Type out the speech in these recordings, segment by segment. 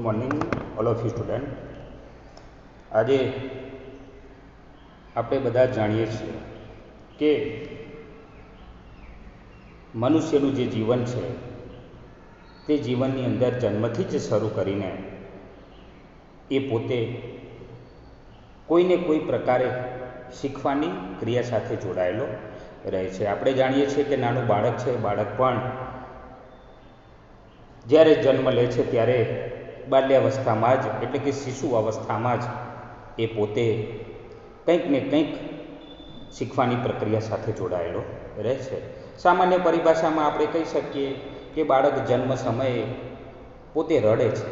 Morning all of you student. આજે આપણે બધા જાણીએ છીએ કે મનુષ્યનું જે જીવન છે તે જીવનની અંદર જન્મથી જ શરૂ કરીને એ પોતે કોઈને કોઈ પ્રકારે શીખવાની ક્રિયા સાથે જોડાયેલો રહે છે. આપણે જાણીએ છીએ કે નાનું બાળક છે, બાળક પણ જ્યારે જન્મ લે છે ત્યારે બાલ્યાવસ્થામાં જ એટલે કે શિશુ અવસ્થામાં જ એ પોતે કંઈક ને કંઈક શીખવાની પ્રક્રિયા સાથે જોડાયેલો રહે છે. સામાન્ય પરિભાષામાં આપણે કહી શકીએ કે બાળક જન્મ સમયે પોતે રડે છે,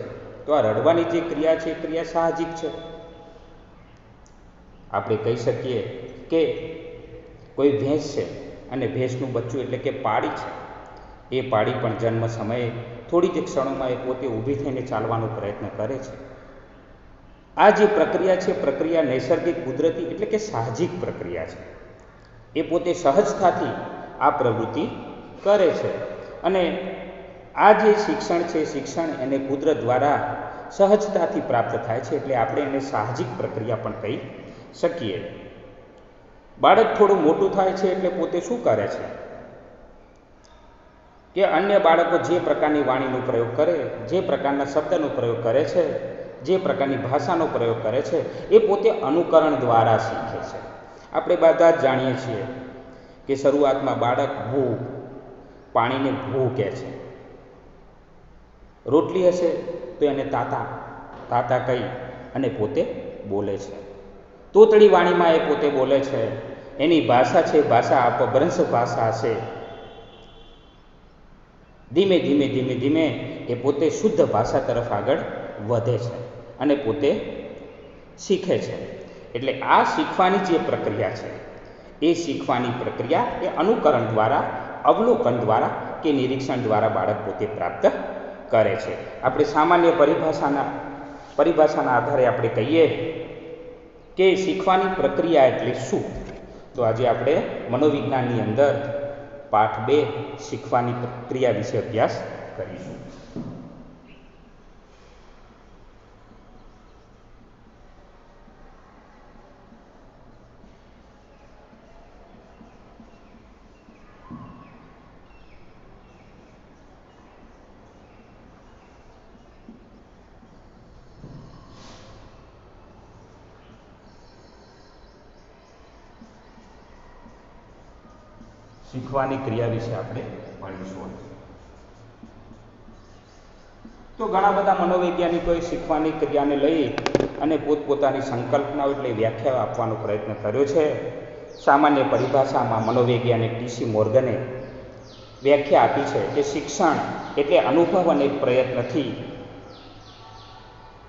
તો આ રડવાની જે ક્રિયા છે એ ક્રિયા સાહજિક છે. આપણે કહી શકીએ કે કોઈ ભેંસ છે અને ભેંસનું બચ્ચું એટલે કે પાડી છે, એ પાડી પણ જન્મ સમયે થોડી જ ક્ષણોમાં એ પોતે ઊભી થઈને ચાલવાનો પ્રયત્ન કરે છે. આ જે પ્રક્રિયા છે પ્રક્રિયા નૈસર્ગિક, કુદરતી એટલે કે સાહજિક પ્રક્રિયા છે. એ પોતે સહજતાથી આ પ્રવૃત્તિ કરે છે અને આ જે શિક્ષણ છે, શિક્ષણ એને કુદરત દ્વારા સહજતાથી પ્રાપ્ત થાય છે, એટલે આપણે એને સાહજિક પ્રક્રિયા પણ કહી શકીએ. બાળક થોડું મોટું થાય છે એટલે પોતે શું કરે છે કે અન્ય બાળકો જે પ્રકારની વાણીનો પ્રયોગ કરે, જે પ્રકારના શબ્દનો પ્રયોગ કરે છે, જે પ્રકારની ભાષાનો પ્રયોગ કરે છે એ પોતે અનુકરણ દ્વારા શીખે છે. આપણે બધા જ જાણીએ છીએ કે શરૂઆતમાં બાળક ભૂ, પાણીને ભૂ કહે છે. રોટલી હશે તો એને તાતા તાતા કહી અને પોતે બોલે છે. તોતડી વાણીમાં એ પોતે બોલે છે. એની ભાષા છે, ભાષા અપભ્રંશ ભાષા હશે. ધીમે ધીમે ધીમે ધીમે એ પોતે શુદ્ધ ભાષા તરફ આગળ વધે છે અને પોતે શીખે છે. એટલે આ શીખવાની જે પ્રક્રિયા છે એ શીખવાની પ્રક્રિયા એ અનુકરણ દ્વારા, અવલોકન દ્વારા કે નિરીક્ષણ દ્વારા બાળક પોતે પ્રાપ્ત કરે છે. આપણે સામાન્ય પરિભાષાના આધારે આપણે કહીએ કે શીખવાની પ્રક્રિયા એટલે શું, તો આજે આપણે મનોવિજ્ઞાનની અંદર પાઠ 2 શીખવાની પ્રક્રિયા વિશે અભ્યાસ કરીશું. શીખવાની ક્રિયા વિશે આપણે ભણીશું. તો ઘણા બધા મનોવૈજ્ઞાનિકોએ શીખવાની ક્રિયાને લઈ અને પોતપોતાની સંકલ્પનાઓ એટલે વ્યાખ્યાઓ આપવાનો પ્રયત્ન કર્યો છે. સામાન્ય પરિભાષામાં મનોવૈજ્ઞાનિક ટી.સી. મોર્ગને વ્યાખ્યા આપી છે કે શિક્ષણ એટલે અનુભવ અને પ્રયત્નથી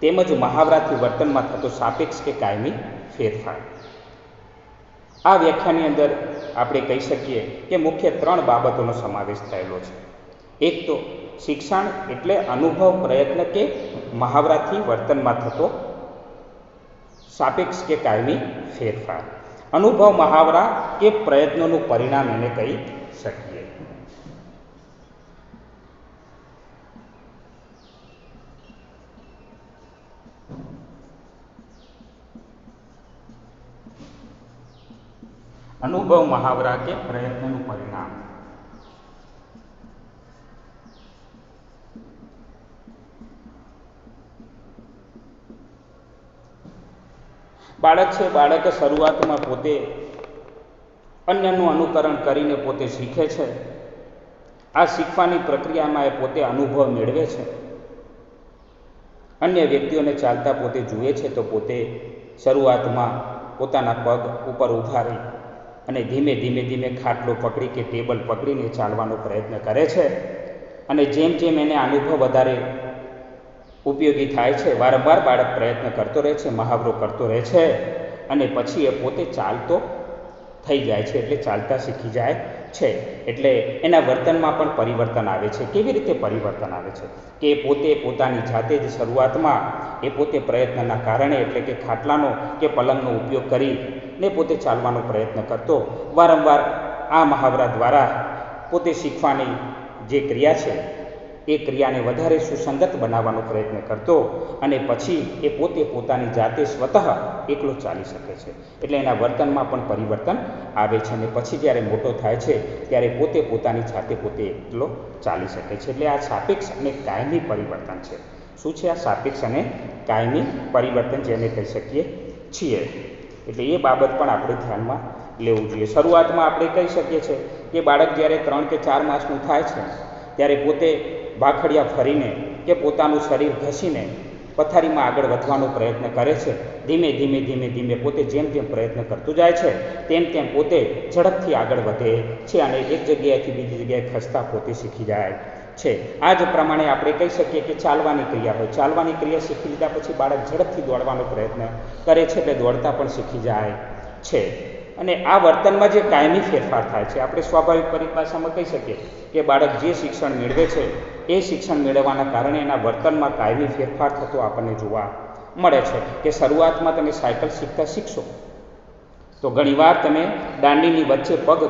તેમજ મહાવરાથી વર્તનમાં થતો સાપેક્ષ કે કાયમી ફેરફાર. આ વ્યાખ્યાની અંદર આપણે કહી શકીએ કે મુખ્ય 3 બાબતોનો સમાવેશ થયેલો છે. એક તો શિક્ષણ એટલે અનુભવ, પ્રયત્ન કે મહાવરાથી વર્તનમાં થતો સાપેક્ષ કે કાયમી ફેરફાર. અનુભવ, મહાવરા કે પ્રયત્નોનું પરિણામ એને કહી શકીએ. અનુભવ, મહાવરા કે પ્રયત્નનું પરિણામ. બાળક છે, બાળકે શરૂઆતમાં પોતે અન્યનું અનુકરણ કરીને પોતે શીખે છે. આ શીખવાની પ્રક્રિયામાં એ પોતે અનુભવ મેળવે છે. અન્ય વ્યક્તિઓને ચાલતા પોતે જુએ છે તો પોતે શરૂઆતમાં પોતાના પગ ઉપર ઊભા રહી અને ધીમે ધીમે ધીમે ખાટલો પકડી કે ટેબલ પકડીને ચાલવાનો પ્રયત્ન કરે છે. અને જેમ જેમ એને અનુભવ વધારે ઉપયોગી થાય છે, વારંવાર બાળક પ્રયત્ન કરતો રહે છે, મહાવરો કરતો રહે છે અને પછી એ પોતે ચાલતો થઈ જાય છે, એટલે ચાલતા શીખી જાય છે. એટલે એના વર્તનમાં પણ પરિવર્તન આવે છે. કેવી રીતે પરિવર્તન આવે છે કે પોતે પોતાની જાતે જ શરૂઆતમાં એ પોતે પ્રયત્નના કારણે એટલે કે ખાટલાનો કે પલંગનો ઉપયોગ કરીને પોતે ચાલવાનો પ્રયત્ન કરતો, વારંવાર આ મહાવરા દ્વારા પોતે શીખવાની જે ક્રિયા છે એ ક્રિયાને વધારે સુસંગત બનાવવાનો પ્રયત્ન કરતો અને પછી એ પોતે પોતાની જાતે સ્વતઃ એકલો ચાલી શકે છે. એટલે એના વર્તનમાં પણ પરિવર્તન આવે છે અને પછી જ્યારે મોટો થાય છે ત્યારે પોતે પોતાની જાતે પોતે એકલો ચાલી શકે છે. એટલે આ સાપેક્ષ અને કાયમી પરિવર્તન છે. શું છે આ સાપેક્ષ અને કાયમી પરિવર્તન જેને કહી શકીએ છીએ? એટલે એ બાબત પણ આપણે ધ્યાનમાં લેવું જોઈએ. શરૂઆતમાં આપણે કહી શકીએ છીએ કે બાળક જ્યારે 3 કે 4 માસનું થાય છે ત્યારે પોતે ભાખડિયા ફરીને કે પોતાનું શરીર ઘસીને પથારીમાં આગળ વધવાનો પ્રયત્ન કરે છે. ધીમે ધીમે ધીમે ધીમે પોતે જેમ જેમ પ્રયત્ન કરતું જાય છે તેમ તેમ પોતે ઝડપથી આગળ વધે છે અને એક જગ્યાએથી બીજી જગ્યાએ ખસતા પોતે શીખી જાય છે. આ જ પ્રમાણે આપણે કહી શકીએ કે ચાલવાની ક્રિયા હોય. ચાલવાની ક્રિયા શીખી લીધા પછી બાળક ઝડપથી દોડવાનો પ્રયત્ન કરે છે એટલે દોડતા પણ શીખી જાય છે. અને આ વર્તનમાં જે કાયમી ફેરફાર થાય છે આપણે સ્વાભાવિક પરિભાષામાં કહી શકીએ કે બાળક જે શિક્ષણ મેળવે છે એ શિક્ષણ મેળવવાના કારણે એના વર્તનમાં કાયમી ફેરફાર થતો આપણને જોવા મળે છે. કે શરૂઆતમાં તમે સાયકલ શીખશો તો ઘણીવાર તમે દાંડીની વચ્ચે પગ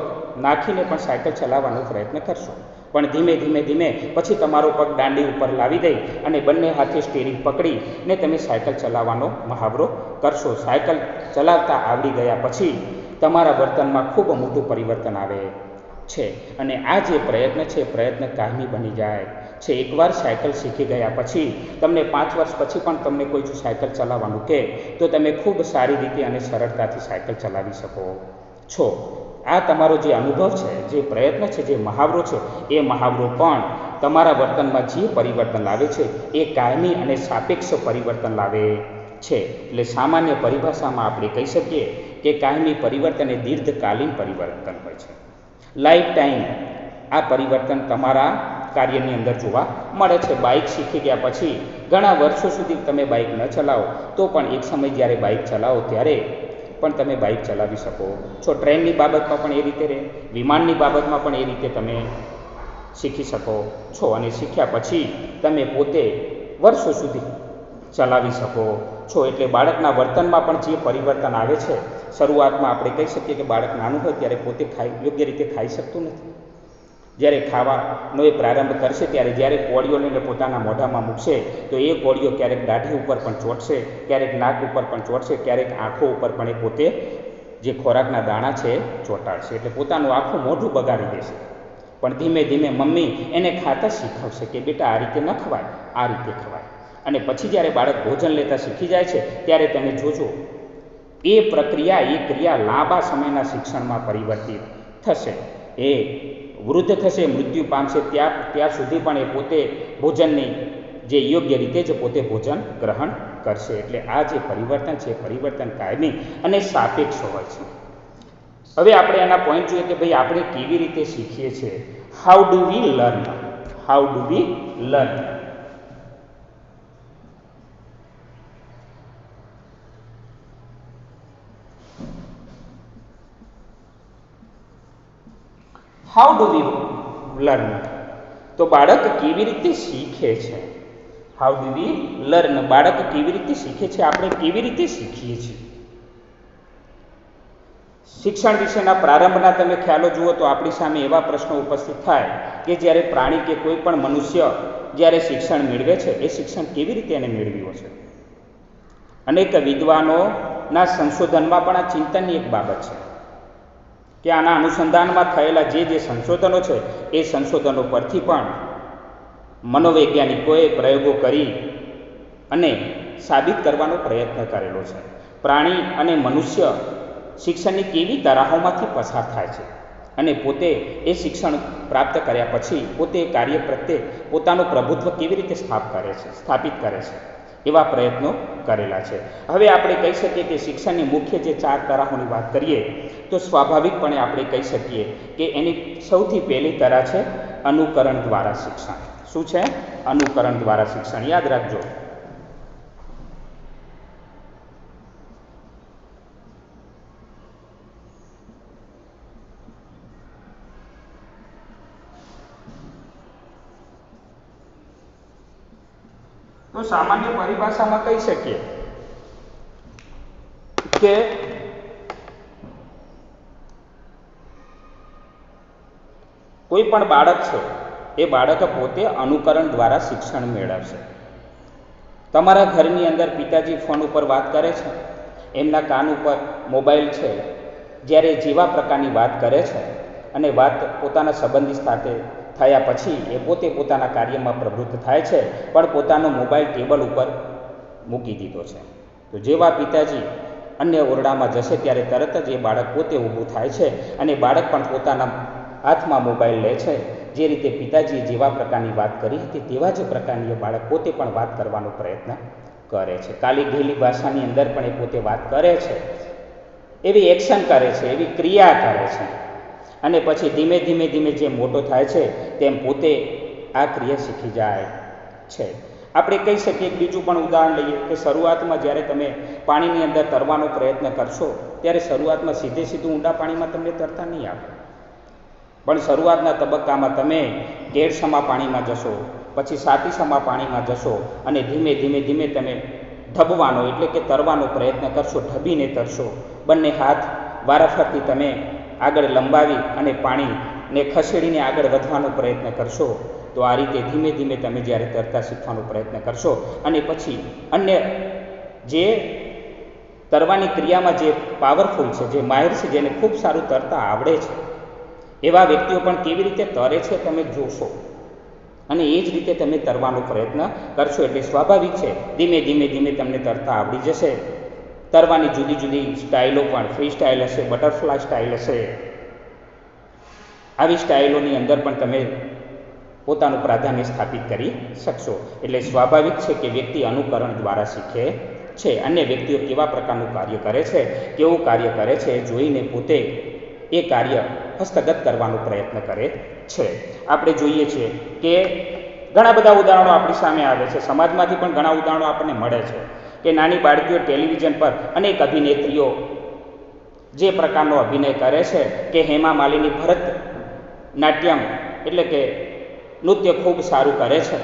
નાખીને પણ સાયકલ ચલાવવાનો પ્રયત્ન કરશો, પણ ધીમે ધીમે ધીમે પછી તમારો પગ દાંડી ઉપર લાવી દઈ અને બંને હાથે સ્ટીરિંગ પકડીને તમે સાયકલ ચલાવવાનો મહાવરો કરશો. સાયકલ ચલાવતા આવડી ગયા પછી તમારા વર્તનમાં ખૂબ મોટું પરિવર્તન આવે છે અને આ જે પ્રયત્ન છે પ્રયત્ન કાયમી બની જાય છે. એકવાર સાયકલ શીખી ગયા પછી તમને 5 વર્ષ પછી પણ તમને કોઈ જો સાયકલ ચલાવવાનું કહે તો તમે ખૂબ સારી રીતે અને સરળતાથી સાયકલ ચલાવી શકો છો. આ તમારો જે અનુભવ છે, જે પ્રયત્ન છે, જે મહાવરો છે, એ મહાવરો પણ તમારા વર્તનમાં જે પરિવર્તન લાવે છે એ કાયમી અને સાપેક્ષ પરિવર્તન લાવે છે. એટલે સામાન્ય પરિભાષામાં આપણે કહી શકીએ કે કાયમી પરિવર્તન એ દીર્ઘકાલીન પરિવર્તન હોય છે. લાઈફ ટાઈમ આ પરિવર્તન તમારા કાર્યની અંદર જોવા મળે છે. બાઇક શીખી ગયા પછી ઘણા વર્ષો સુધી તમે બાઇક ન ચલાવો તો પણ એક સમય જ્યારે બાઇક ચલાવો ત્યારે પણ તમે બાઇક ચલાવી શકો છો. ટ્રેનની બાબતમાં પણ એ રીતે રહે, વિમાનની બાબતમાં પણ એ રીતે તમે શીખી શકો છો અને શીખ્યા પછી તમે પોતે વર્ષો સુધી ચલાવી શકો છો. એટલે બાળકના વર્તનમાં પણ જે પરિવર્તન આવે છે, શરૂઆતમાં આપણે કહી શકીએ કે બાળક નાનું હોય ત્યારે પોતે યોગ્ય રીતે ખાઈ શકતું નથી. જ્યારે ખાવાનો એ પ્રારંભ કરશે ત્યારે જ્યારે કોળીઓ લઈને પોતાના મોઢામાં મૂકશે તો એ કોળીઓ ક્યારેક દાઢી ઉપર પણ ચોંટશે, ક્યારેક નાક ઉપર પણ ચોંટશે, ક્યારેક આંખો ઉપર પણ એ પોતે જે ખોરાકના દાણા છે ચોંટાડશે. એટલે પોતાનું આખું મોઢું બગાડી દેશે. પણ ધીમે ધીમે મમ્મી એને ખાતા શીખવશે કે બેટા આ રીતે ન ખવાય, આ રીતે ખવાય. અને પછી જ્યારે બાળક ભોજન લેતા શીખી જાય છે ત્યારે તમે જોજો એ પ્રક્રિયા, એ ક્રિયા લાંબા સમયના શિક્ષણમાં પરિવર્તિત થશે. એ વૃદ્ધ થશે, મૃત્યુ પામશે ત્યાર સુધી પણ એ પોતે ભોજનની જે યોગ્ય રીતે જ પોતે ભોજન ગ્રહણ કરશે. એટલે આ જે પરિવર્તન છે પરિવર્તન કાયમી અને સાપેક્ષ હોય છે. હવે આપણે એના પોઈન્ટ જોઈએ કે ભાઈ આપણે કેવી રીતે શીખીએ છીએ. How do we learn? How do we learn? How do we learn? તો બાળક કેવી રીતે શીખે છે? How do we learn? બાળક કેવી રીતે શીખે છે? આપણે કેવી રીતે શીખીએ છીએ? શિક્ષણ વિશેના પ્રારંભના તમે ખ્યાલો જુઓ તો આપણી સામે એવા પ્રશ્નો ઉપસ્થિત થાય કે જ્યારે પ્રાણી કે કોઈ પણ મનુષ્ય જ્યારે શિક્ષણ મેળવે છે એ શિક્ષણ કેવી રીતે એને મેળવ્યું છે. અનેક વિદ્વાનોના સંશોધનમાં પણ આ ચિંતનની એક બાબત છે કે આના અનુસંધાનમાં થયેલા જે સંશોધનો છે એ સંશોધનો પરથી પણ મનોવૈજ્ઞાનિકોએ પ્રયોગો કરી અને સાબિત કરવાનો પ્રયત્ન કરેલો છે. પ્રાણી અને મનુષ્ય શિક્ષણની કેવી તરાહોમાંથી પસાર થાય છે અને પોતે એ શિક્ષણ પ્રાપ્ત કર્યા પછી પોતે એ કાર્ય પ્રત્યે પોતાનું પ્રભુત્વ કેવી રીતે સ્થાપિત કરે છે એવા પ્રયત્નો કરેલા છે. હવે આપણે કહી શકીએ કે શિક્ષણની મુખ્ય જે 4 તરાહોની વાત કરીએ તો સ્વાભાવિકપણે આપણે કહી શકીએ કે એની સૌથી પહેલી તરાહ છે અનુકરણ દ્વારા શિક્ષણ. શું છે? અનુકરણ દ્વારા શિક્ષણ. યાદ રાખજો. તો સામાન્ય પરિભાષામાં કહી શકીએ કે કોઈ પણ બાળક છે એ બાળક પોતે અનુકરણ દ્વારા શિક્ષણ મેળવશે. તમારા ઘરની અંદર પિતાજી ફોન ઉપર વાત કરે છે, એમના કાન ઉપર મોબાઈલ છે, જ્યારે જેવા પ્રકારની વાત કરે છે અને વાત પોતાના સંબંધી સાથે થયા પછી એ પોતે પોતાના કાર્યમાં પ્રવૃત્ત થાય છે, પણ પોતાનો મોબાઈલ ટેબલ ઉપર મૂકી દીધો છે. તો જેવા પિતાજી અન્ય ઓરડામાં જશે ત્યારે તરત જ એ બાળક પોતે ઊભું થાય છે અને બાળક પણ પોતાના હાથમાં મોબાઈલ લે છે. જે રીતે પિતાજીએ જેવા પ્રકારની વાત કરી હતી તેવા જ પ્રકારની એ બાળક પોતે પણ વાત કરવાનો પ્રયત્ન કરે છે. કાલી ગયેલી ભાષાની અંદર પણ એ પોતે વાત કરે છે, એવી એક્શન કરે છે, એવી ક્રિયા કરે છે અને પછી ધીમે ધીમે ધીમે જેમ મોટો થાય છે તેમ પોતે આ ક્રિયા શીખી જાય છે. આપણે કહી શકીએ બીજું પણ ઉદાહરણ લઈએ કે શરૂઆતમાં જ્યારે તમે પાણીની અંદર તરવાનો પ્રયત્ન કરશો ત્યારે શરૂઆતમાં સીધું ઊંડા પાણીમાં તમને તરતા નહીં આવે, પણ શરૂઆતના તબક્કામાં તમે કેળસમા પાણીમાં જશો, પછી સાતીસમા પાણીમાં જશો અને ધીમે ધીમે ધીમે તમે ઢબવાનો એટલે કે તરવાનો પ્રયત્ન કરશો, ઢબીને તરશો. બંને હાથ વારાફરતી તમે આગળ લંબાવી અને પાણીને ખસેડીને આગળ વધવાનો પ્રયત્ન કરશો. તો આ રીતે ધીમે ધીમે તમે જ્યારે તરતા શીખવાનો પ્રયત્ન કરશો અને પછી અન્ય જે તરવાની ક્રિયામાં જે પાવરફુલ છે, જે માહિર છે, જેને ખૂબ સારું તરતા આવડે છે, એવા વ્યક્તિઓ પણ કેવી રીતે તરે છે તમે જોશો અને એ જ રીતે તમે તરવાનો પ્રયત્ન કરશો. એટલે સ્વાભાવિક છે ધીમે ધીમે ધીમે તમને તરતા આવડી જશે. તરવાની જુદી જુદી સ્ટાઇલો પણ ફ્રી સ્ટાઇલ હશે, બટરફ્લાય સ્ટાઇલ હશે, આવી સ્ટાઇલોની અંદર પણ તમે પોતાનું પ્રાધાન્ય સ્થાપિત કરી શકશો. એટલે સ્વાભાવિક છે કે વ્યક્તિ અનુકરણ દ્વારા શીખે છે. અન્ય વ્યક્તિઓ કેવા પ્રકારનું કાર્ય કરે છે, કેવું કાર્ય કરે છે એ જોઈને પોતે એ કાર્ય હસ્તગત કરવાનો પ્રયત્ન કરે છે. આપણે જોઈએ છીએ કે ઘણા બધા ઉદાહરણો આપણી સામે આવે છે, સમાજમાંથી પણ ઘણા ઉદાહરણો આપણને મળે છે કે નાની બાળકીઓ ટેલિવિઝન પર અનેક અભિનેત્રીઓ જે પ્રકારનો અભિનય કરે છે કે હેમા માલિની ભરત નાટ્યમ એટલે કે નૃત્ય ખૂબ સારું કરે છે,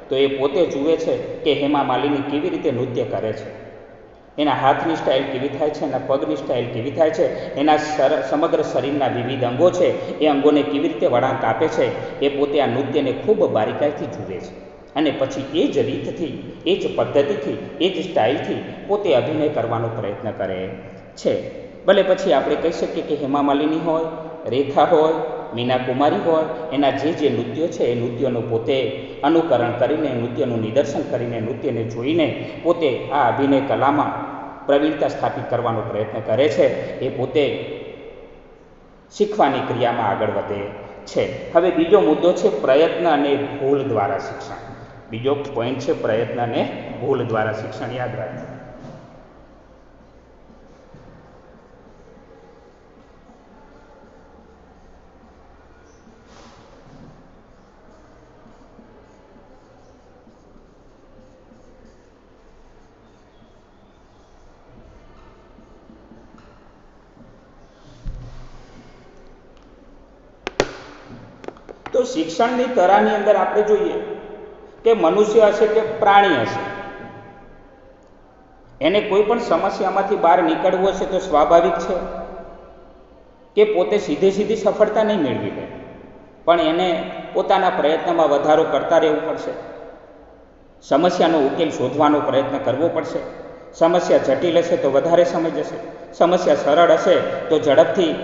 તો એ પોતે જુએ છે કે હેમા માલિની કેવી રીતે નૃત્ય કરે છે, એના હાથની સ્ટાઇલ કેવી થાય છે, એના પગની સ્ટાઇલ કેવી થાય છે, એના સમગ્ર શરીરના વિવિધ અંગો છે એ અંગોને કેવી રીતે વળાંક આપે છે, એ પોતે આ નૃત્યને ખૂબ બારીકાઈથી જુએ છે અને પછી એ જ રીતથી, એ જ પદ્ધતિથી, એ જ સ્ટાઇલથી પોતે અભિનય કરવાનો પ્રયત્ન કરે છે. ભલે પછી આપણે કહી શકીએ કે હેમા માલિની હોય, રેખા હોય, મીના કુમારી હોય, એના જે નૃત્યો છે એ નૃત્યોનું પોતે અનુકરણ કરીને, નૃત્યનું નિદર્શન કરીને, નૃત્યને જોઈને પોતે આ અભિનય કલામાં પ્રવીણતા સ્થાપિત કરવાનો પ્રયત્ન કરે છે. એ પોતે શીખવાની ક્રિયામાં આગળ વધે છે. હવે બીજો મુદ્દો છે પ્રયત્ન અને ભૂલ દ્વારા શિક્ષણ. બીજો પોઈન્ટ છે પ્રયત્ન અને ભૂલ દ્વારા શિક્ષણ. યાદ રાખજો. તો શિક્ષણની તરાની અંદર આપણે જોઈએ કે મનુષ્ય હશે કે પ્રાણી હશે, એને કોઈ પણ સમસ્યામાંથી બહાર નીકળવું હશે તો સ્વાભાવિક છે કે પોતે સીધી સફળતા નહીં મેળવી લે, પણ એને પોતાના પ્રયત્નમાં વધારો કરતા રહેવું પડશે, સમસ્યાનો ઉકેલ શોધવાનો પ્રયત્ન કરવો પડશે. સમસ્યા જટિલ હશે તો વધારે સમય જશે, સમસ્યા સરળ હશે તો ઝડપથી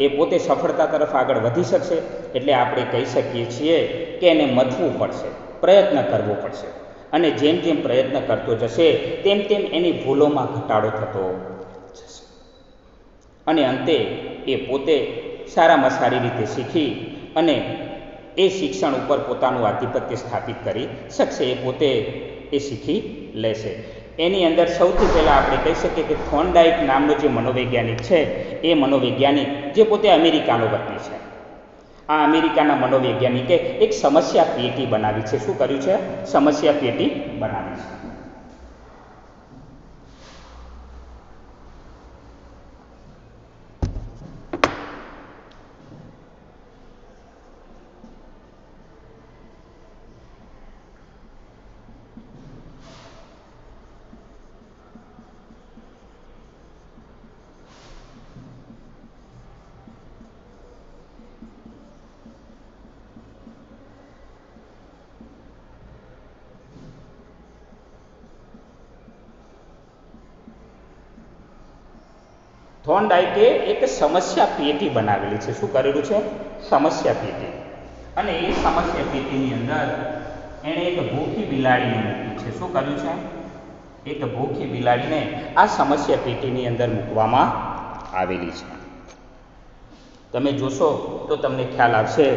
એ પોતે સફળતા તરફ આગળ વધી શકશે. એટલે આપણે કહી શકીએ છીએ કે એને મથવું પડશે, પ્રયત્ન કરવો પડશે અને જેમ જેમ પ્રયત્ન કરતો જશે તેમ તેમ એની ભૂલોમાં ઘટાડો થતો જશે અને અંતે એ પોતે સારામાં સારી રીતે શીખી અને એ શિક્ષણ ઉપર પોતાનું આધિપત્ય સ્થાપિત કરી શકશે. એ પોતે એ શીખી લેશે. એની અંદર સૌથી પહેલાં આપણે કહી શકીએ કે થોર્નડાઇક નામનો જે મનોવૈજ્ઞાનિક છે, એ મનોવૈજ્ઞાનિક જે પોતે અમેરિકાનો વતની છે, આ અમેરિકાના મનોવૈજ્ઞાનિકે એક સમસ્યા પેટી બનાવી છે. શું કર્યું છે? સમસ્યા પેટી બનાવી છે. થોર્નડાઇકે એક સમસ્યા પેટી બનાવેલી છે. શું કરેલું છે? સમસ્યા પેટી. અને એ સમસ્યા પેટીની અંદર એણે એક ભૂખી બિલાડીને મૂકી છે. શું કર્યું છે? એક ભૂખી બિલાડીને આ સમસ્યા પેટીની અંદર મૂકવામાં આવેલી છે. તમે જોશો તો તમને ખ્યાલ આવશે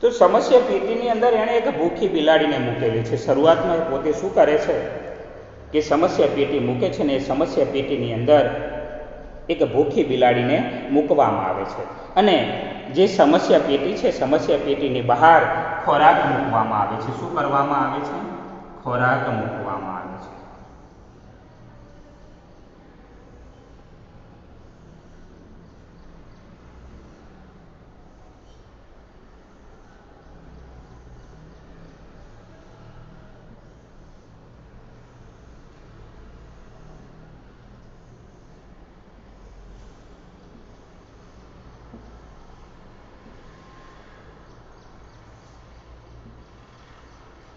તો સમસ્યા પેટીની અંદર એણે એક ભૂખી બિલાડીને મૂકેલી છે. શરૂઆતમાં એ પોતે શું કરે છે કે સમસ્યા પેટી મૂકે છે ને એ સમસ્યા પેટીની અંદર એક ભૂખી બિલાડીને મૂકવામાં આવે છે. અને જે સમસ્યા પેટી છે, સમસ્યા પેટીની બહાર ખોરાક મૂકવામાં આવે છે. શું કરવામાં આવે છે? ખોરાક મૂકવામાં આવે છે.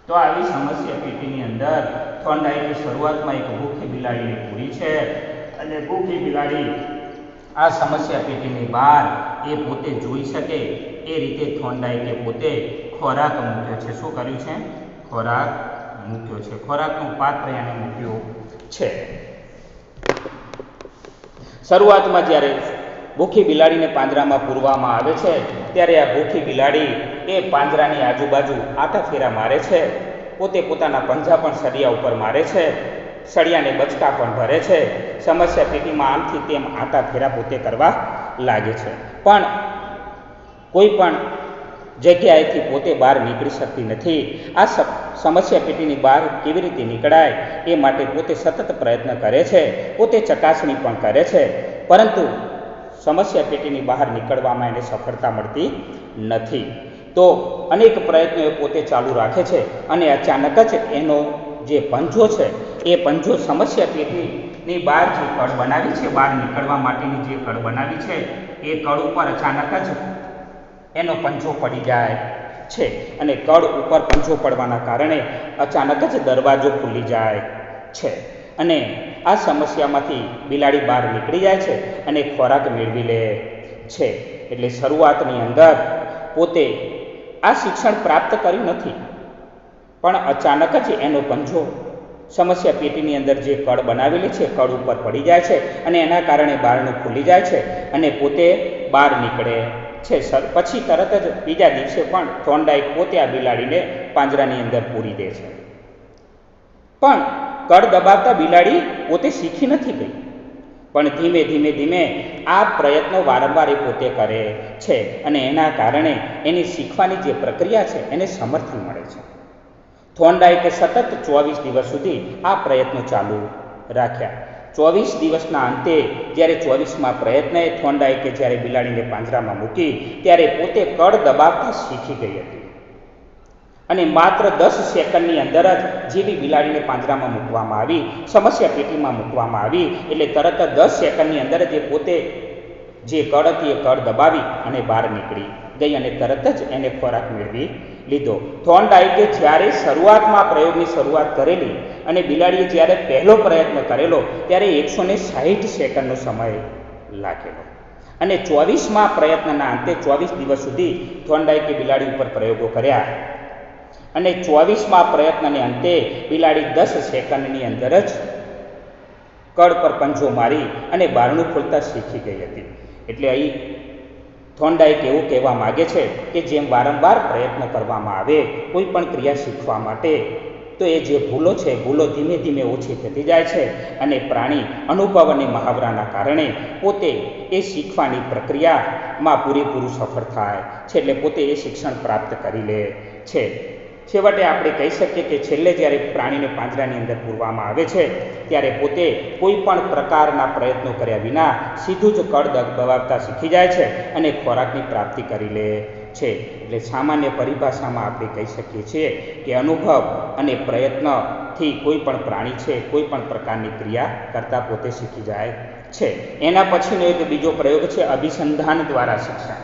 તો આવી સમસ્યા પેટીની અંદર થોર્નડાઇકે શરૂઆતમાં એક ભૂખી બિલાડીને પૂરી છે. અને ભૂખી બિલાડી આ સમસ્યા પેટીની બહાર એ પોતે જોઈ શકે એ રીતે થોર્નડાઇકે પોતે ખોરાક મૂક્યો છે. શું કર્યું છે? ખોરાક મૂક્યો છે. ખોરાકનું પાત્ર એને મૂક્યું છે. શરૂઆતમાં જ્યારે ભૂખી બિલાડીને પાંજરામાં પૂરવામાં આવે છે ત્યારે આ ભૂખી બિલાડી એ પાંજરાની આજુબાજુ આટા ફેરા મારે છે. પોતે પોતાના પંજા પણ સળિયા ઉપર મારે છે. સળિયાને બચકા પણ ભરે છે. સમસ્યા પેટીમાં આમથી તેમ આટા ફેરા પોતે કરવા લાગે છે. પણ કોઈ પણ જગ્યાએથી પોતે બહાર નીકળી શકતી નથી. આ સમસ્યા પેટીની બહાર કેવી રીતે નીકળાય એ માટે પોતે સતત પ્રયત્ન કરે છે. પોતે ચકાસણી પણ કરે છે. પરંતુ સમસ્યા પેટીની બહાર નીકળવામાં એને સફળતા મળતી નથી. તો અનેક પ્રયત્નો એ પોતે ચાલુ રાખે છે. અને અચાનક જ એનો જે પંજો છે એ પંજો સમસ્યા પેટીની બહાર જે કળ બનાવી છે, બહાર નીકળવા માટેની જે કળ બનાવી છે એ કળ ઉપર અચાનક જ એનો પંજો પડી જાય છે. અને કળ ઉપર પંજો પડવાના કારણે અચાનક જ દરવાજો ખુલી જાય છે. અને આ સમસ્યામાંથી બિલાડી બહાર નીકળી જાય છે અને ખોરાક મેળવી લે છે. એટલે શરૂઆતની અંદર પોતે આ શિક્ષણ પ્રાપ્ત કર્યું નથી, પણ અચાનક જ એનો પંજો સમસ્યા પેટીની અંદર જે કળ બનાવેલી છે કળ ઉપર પડી જાય છે અને એના કારણે બારણું ખુલી જાય છે અને પોતે બહાર નીકળે છે. પછી તરત જ બીજા દિવસે પણ થોર્નડાઇક પોતે આ બિલાડીને પાંજરાની અંદર પૂરી દે છે. પણ કળ દબાવતા બિલાડી પોતે શીખી નથી ગઈ, પણ ધીમે ધીમે ધીમે આ પ્રયત્નો વારંવાર એ પોતે કરે છે અને એના કારણે એની શીખવાની જે પ્રક્રિયા છે એને સમર્થન મળે છે. થોર્નડાઇકે સતત 24 દિવસ સુધી આ પ્રયત્નો ચાલુ રાખ્યા. 24 દિવસના અંતે જ્યારે 24મા પ્રયત્ને થોર્નડાઇકે જ્યારે બિલાડીને પાંજરામાં મૂકી ત્યારે પોતે કળ દબાવતા શીખી ગઈ હતી. અને માત્ર 10 સેકન્ડની અંદર જ જેવી બિલાડીને પાંજરામાં મૂકવામાં આવી, સમસ્યા પેટીમાં મૂકવામાં આવી, એટલે તરત જ 10 સેકન્ડની અંદર જ એ પોતે જે કળ હતી એ કળ દબાવી અને બહાર નીકળી ગઈ અને તરત જ એને ખોરાક મેળવી લીધો. થોર્નડાઇકે જ્યારે શરૂઆતમાં પ્રયોગની શરૂઆત કરેલી અને બિલાડીએ જ્યારે પહેલો પ્રયત્ન કરેલો ત્યારે 160 સેકન્ડનો સમય લાગેલો. અને 24મા પ્રયત્નના અંતે 24 દિવસ સુધી થોર્નડાઇકે બિલાડી ઉપર પ્રયોગો કર્યા અને 24મા પ્રયત્નને અંતે બિલાડી 10 સેકન્ડની અંદર જ કળ પર પંજો મારી અને બારણું ખોલતા શીખી ગઈ હતી. એટલે અહીં થોર્નડાઇક એવું કહેવા માગે છે કે જેમ વારંવાર પ્રયત્ન કરવામાં આવે કોઈ પણ ક્રિયા શીખવા માટે તો એ જે ભૂલો છે ભૂલો ધીમે ધીમે ઓછી થતી જાય છે અને પ્રાણી અનુભવ અને મહાવરાના કારણે પોતે એ શીખવાની પ્રક્રિયામાં પૂરેપૂરું સફળ થાય છે, એટલે પોતે એ શિક્ષણ પ્રાપ્ત કરી લે છે. છેવટે આપણે કહી શકીએ કે છેલ્લે જ્યારે પ્રાણીને પાંજરાની અંદર પૂરવામાં આવે છે ત્યારે પોતે કોઈ પણ પ્રકારના પ્રયત્નો કર્યા વિના સીધું જ કળ દબાવતા શીખી જાય છે અને ખોરાકની પ્રાપ્તિ કરી લે છે. એટલે સામાન્ય પરિભાષામાં આપણે કહી શકીએ છીએ કે અનુભવ અને પ્રયત્નથી કોઈ પણ પ્રાણી છે કોઈ પણ પ્રકારની ક્રિયા કરતાં પોતે શીખી જાય છે. એના પછીનો એક બીજો પ્રયોગ છે અભિસંધાન દ્વારા શિક્ષણ.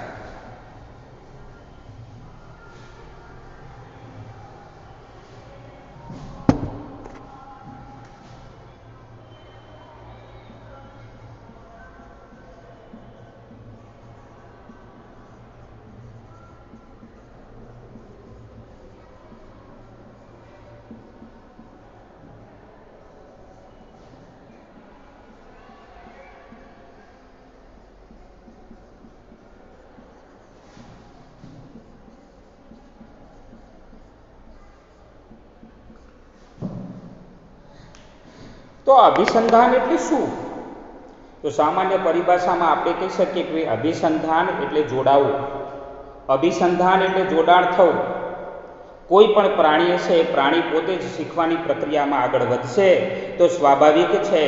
તો અભિસંધાન એટલે શું? તો સામાન્ય પરિભાષામાં આપણે કહી શકીએ કે અભિસંધાન એટલે જોડાવું. અભિસંધાન એટલે જોડાણ થવું. કોઈ પણ પ્રાણી છે એ પ્રાણી પોતે જ શીખવાની પ્રક્રિયામાં આગળ વધશે તો સ્વાભાવિક છે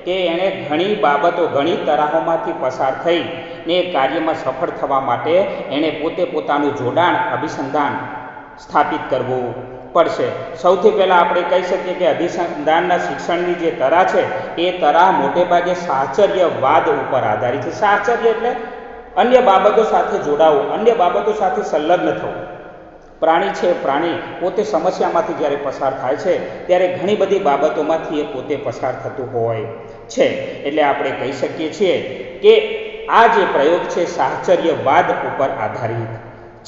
કે એણે ઘણી બાબતો ઘણી તરાહોમાંથી પસાર થઈ ને એ કાર્યમાં સફળ થવા માટે એણે પોતે પોતાનું જોડાણ અભિસંધાન સ્થાપિત કરવું પડશે. સૌથી પહેલાં આપણે કહી શકીએ કે અભિસંધાનના શિક્ષણની જે તરા છે એ તરા મોટે ભાગે સાહચર્યવાદ ઉપર આધારિત છે. સાહચર્ય એટલે અન્ય બાબતો સાથે જોડાવું, અન્ય બાબતો સાથે સંલગ્ન થવું. પ્રાણી છે પ્રાણી પોતે સમસ્યામાંથી જ્યારે પસાર થાય છે ત્યારે ઘણી બધી બાબતોમાંથી એ પોતે પસાર થતું હોય છે. એટલે આપણે કહી શકીએ છીએ કે આ જે પ્રયોગ છે સાહચર્યવાદ ઉપર આધારિત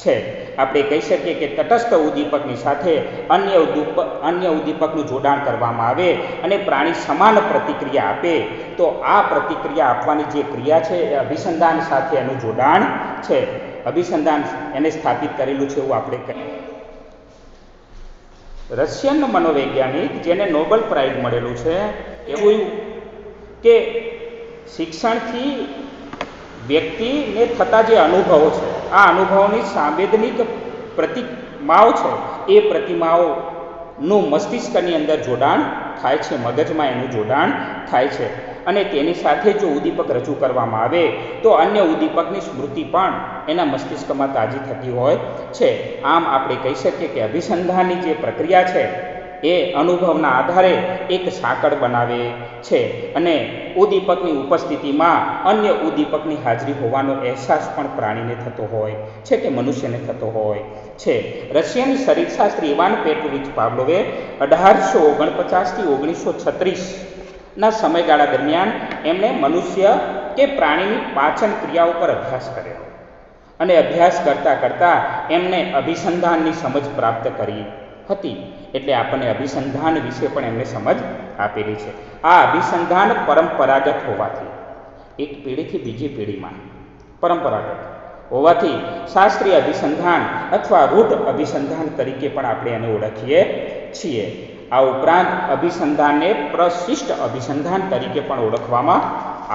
છે. આપણે કહી શકીએ કે તટસ્થ ઉદ્દીપકની સાથે અન્ય ઉદ્દીપકનું જોડાણ કરવામાં આવે અને પ્રાણી સમાન પ્રતિક્રિયા આપે તો આ પ્રતિક્રિયા આપવાની જે ક્રિયા છે એ અભિસંધાન સાથે એનું જોડાણ છે. અભિસંધાન એને સ્થાપિત કરેલું છે એવું આપણે કહીએ. રશિયન મનોવૈજ્ઞાનિક જેને નોબેલ પ્રાઇઝ મળેલું છે એવું કે શિક્ષણથી વ્યક્તિને થતા જે અનુભવો છે આ અનુભવોની સાંવેદનિક પ્રતિમાઓ છે એ પ્રતિમાઓનું મસ્તિષ્કની અંદર જોડાણ થાય છે, મગજમાં એનું જોડાણ થાય છે અને તેની સાથે જો ઉદ્દીપક રજૂ કરવામાં આવે તો અન્ય ઉદ્દીપકની સ્મૃતિ પણ એના મસ્તિષ્કમાં તાજી થતી હોય છે. આમ આપણે કહી શકીએ કે અભિસંધાનની જે પ્રક્રિયા છે એ અનુભવના આધારે એક સાંકળ બનાવે છે અને ઉદ્દીપકની ઉપસ્થિતિમાં અન્ય ઉદ્દીપકની હાજરી હોવાનો અહેસાસ પણ પ્રાણીને થતો હોય છે કે મનુષ્યને થતો હોય છે. રશિયન શરીરશાસ્ત્રી ઇવાન પેટ્રોવિચ પાવલોવે 1849થી 1936ના સમયગાળા દરમિયાન એમણે મનુષ્ય કે પ્રાણીની પાચન ક્રિયાઓ પર અભ્યાસ કર્યો અને અભ્યાસ કરતાં એમને અભિસંધાનની સમજ પ્રાપ્ત કરી હતી. એટલે આપણને અભિસંધાન વિશે પણ એમને સમજ આપેલી છે. આ અભિસંધાન પરંપરાગત હોવાથી એક પેઢીથી બીજી પેઢીમાં પરંપરાગત હોવાથી શાસ્ત્રીય અભિસંધાન અથવા રૂઢ અભિસંધાન તરીકે પણ આપણે એને ઓળખીએ છીએ. આ ઉપરાંત અભિસંધાનને પ્રશિષ્ટ અભિસંધાન તરીકે પણ ઓળખવામાં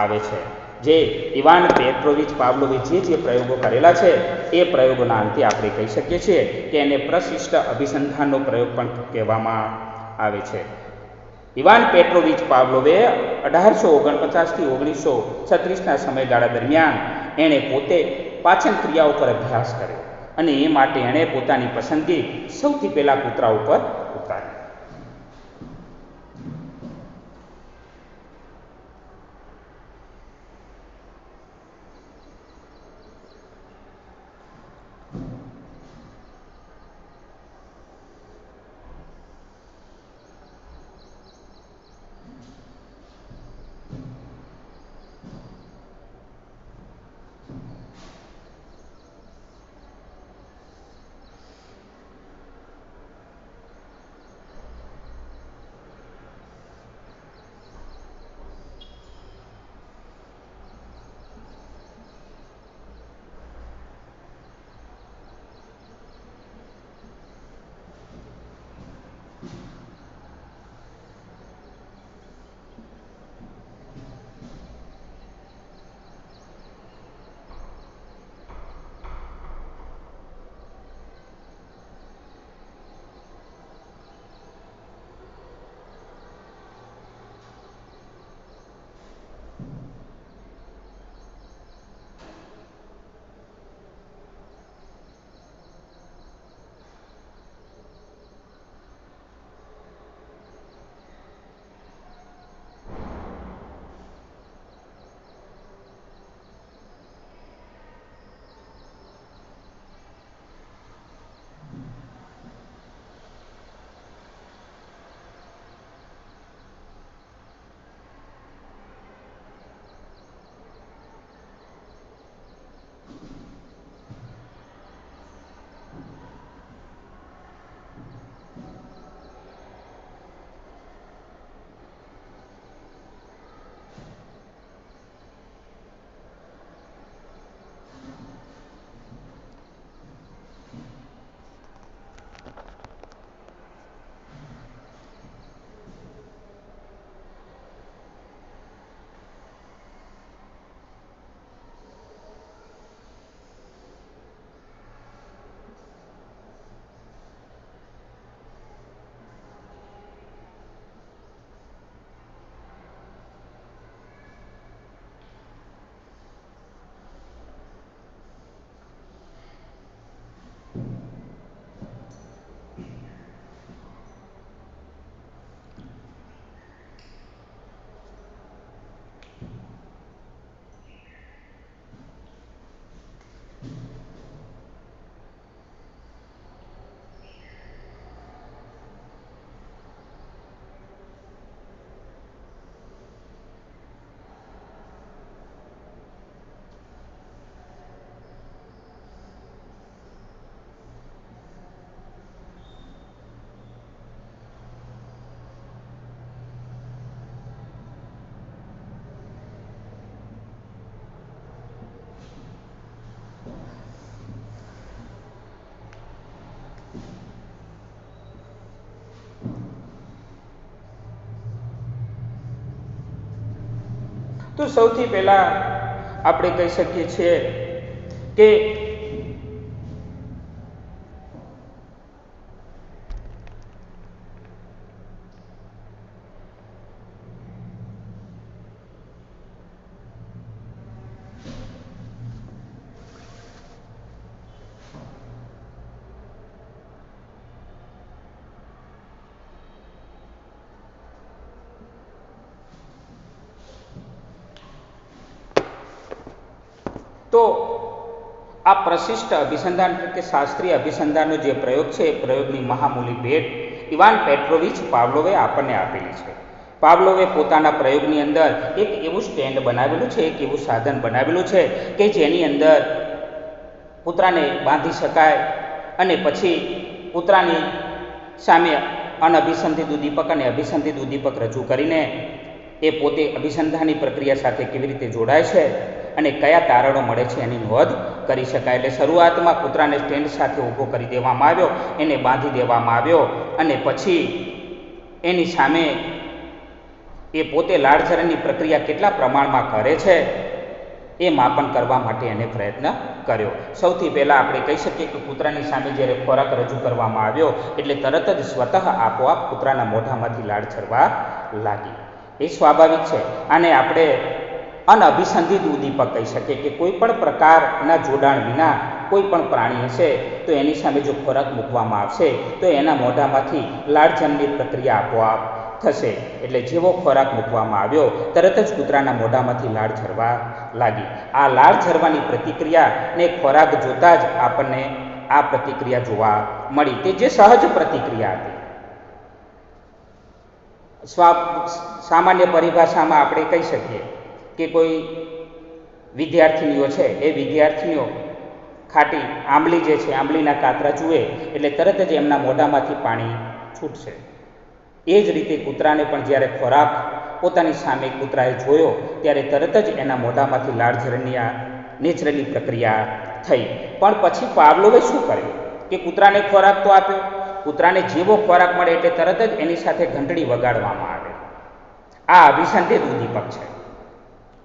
આવે છે. જે ઇવાન પેટ્રોવિચ પાવલોવે જે પ્રયોગો કરેલા છે એ પ્રયોગોના અંતે આપણે કહી શકીએ છીએ કે એને પ્રશિષ્ટ અભિસંધાનનો પ્રયોગ પણ કહેવામાં આવે છે. ઇવાન પેટ્રોવિચ પાવલોવે 1849થી 1936ના સમયગાળા દરમિયાન એણે પોતે પાચન ક્રિયાઓ પર અભ્યાસ કર્યો અને એ માટે એણે પોતાની પસંદગી સૌથી પહેલાં કૂતરા ઉપર ઉતારી. તો સૌથી પહેલાં આપણે કહી શકીએ છીએ કે તો આ પ્રશિષ્ટ અભિસંધાન એટલે કે શાસ્ત્રીય અભિસંધાનનો જે પ્રયોગ છે એ પ્રયોગની મહામૂલી ભેટ ઇવાન પેટ્રોવિચ પાવલોવે આપણને આપેલી છે. પાવલોવે પોતાના પ્રયોગની અંદર એક એવું સ્ટેન્ડ બનાવેલું છે, એક એવું સાધન બનાવેલું છે કે જેની અંદર કૂતરાને બાંધી શકાય અને પછી કૂતરાની સામે અનઅભિસંધિત ઉદ્દીપક અને અભિસંધિત ઉદ્દીપક રજૂ કરીને એ પોતે અભિસંધાનની પ્રક્રિયા સાથે કેવી રીતે જોડાય છે અને કયા તારણો મળે છે એની નોંધ કરી શકાય. એટલે શરૂઆતમાં કૂતરાને સ્ટેન્ડ સાથે ઊભો કરી દેવામાં આવ્યો, એને બાંધી દેવામાં આવ્યો અને પછી એની સામે એ પોતે લાળઝરણની પ્રક્રિયા કેટલા પ્રમાણમાં કરે છે એ માપન કરવા માટે એને પ્રયત્ન કર્યો. સૌથી પહેલાં આપણે કહી શકીએ કે કૂતરાની સામે જ્યારે ખોરાક રજૂ કરવામાં આવ્યો એટલે તરત જ સ્વતઃ આપોઆપ કૂતરાના મોઢામાંથી લાળ ઝરવા લાગી. એ સ્વાભાવિક છે. આને આપણે અનઅભિસંધિત ઉદ્દીપક કહી શકીએ કે કોઈ પણ પ્રકારના જોડાણ વિના કોઈ પણ પ્રાણી હશે તો એની સામે જો ખોરાક મૂકવામાં આવશે તો એના મોઢામાંથી લાળઝરની પ્રક્રિયા આપોઆપ થશે. એટલે જેવો ખોરાક મૂકવામાં આવ્યો તરત જ કૂતરાના મોઢામાંથી લાળ ઝરવા લાગી. આ લાળ ઝરવાની પ્રતિક્રિયાને ખોરાક જોતાં જ આપણને આ પ્રતિક્રિયા જોવા મળી. તે જે સહજ પ્રતિક્રિયા હતી. સામાન્ય પરિભાષામાં આપણે કહી શકીએ કે કોઈ વિદ્યાર્થીનીઓ છે એ વિદ્યાર્થીનીઓ ખાટી આંબલી જે છે આંબલીના કાતરા જુએ એટલે તરત જ એમના મોઢામાંથી પાણી છૂટશે. એ જ રીતે કૂતરાને પણ જ્યારે ખોરાક પોતાની સામે કૂતરાએ જોયો ત્યારે તરત જ એના મોઢામાંથી લાળઝરણની આ નેચરલી પ્રક્રિયા થઈ. પણ પછી પાવલોવે શું કર્યું કે કૂતરાને ખોરાક તો આપ્યો, કૂતરાને જેવો ખોરાક મળે એટલે તરત જ એની સાથે ઘંટડી વગાડવામાં આવે. આ અભિસંધિત ઉદ્દીપક છે.